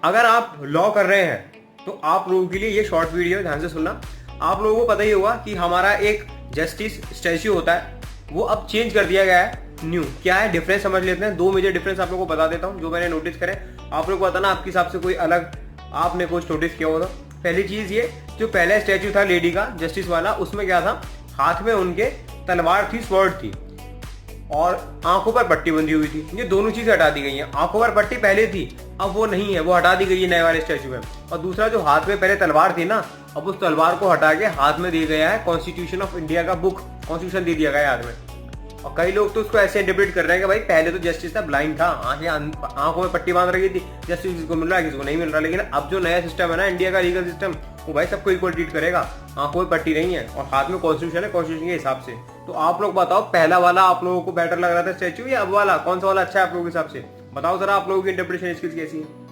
अगर आप लॉ कर रहे हैं तो आप लोगों के लिए ये शॉर्ट वीडियो ध्यान से सुनना। आप लोगों को पता ही होगा कि हमारा एक जस्टिस स्टैच्यू होता है, वो अब चेंज कर दिया गया है न्यू। क्या है डिफरेंस समझ लेते हैं। दो मेजर डिफरेंस आप लोगों को बता देता हूँ जो मैंने नोटिस करे। आप लोग को बताना आपके हिसाब से कोई अलग आपने कुछ नोटिस किया होगा। पहली चीज ये, जो पहला स्टैच्यू था लेडी का जस्टिस वाला, उसमें क्या था, हाथ में उनके तलवार थी, स्वॉर्ड थी, और आंखों पर पट्टी बंधी हुई थी। ये दोनों चीजें हटा दी गई हैं। आंखों पर पट्टी पहले थी, अब वो नहीं है, वो हटा दी गई है नए वाले स्टैचू में। और दूसरा, जो हाथ में पहले तलवार थी ना, अब उस तलवार को हटा के हाथ में दिया गया है कॉन्स्टिट्यूशन ऑफ इंडिया का बुक, कॉन्स्टिट्यूशन दे दिया गया है हाथ में। और कई लोग तो उसको ऐसे इंटरप्रेट कर रहे हैं कि भाई पहले तो जस्टिस था ब्लाइंड था, आंखों में पट्टी बांध रही थी, जस्टिस किसको मिल रहा है किसको नहीं मिल रहा। लेकिन अब जो नया सिस्टम है ना इंडिया का लीगल सिस्टम, वो भाई सबको इक्वल ट्रीट करेगा। आंखों में पट्टी नहीं है और हाथ में कॉन्स्टिट्यूशन है, कॉन्स्टिट्यूशन के हिसाब से। तो आप लोग बताओ, पहला वाला आप लोगों को बेटर लग रहा था स्टैचू, या अब वाला? कौन सा वाला अच्छा है आप लोगों के हिसाब से? बताओ जरा, आप लोगों की इंटरप्रिटेशन स्किल्स कैसी है।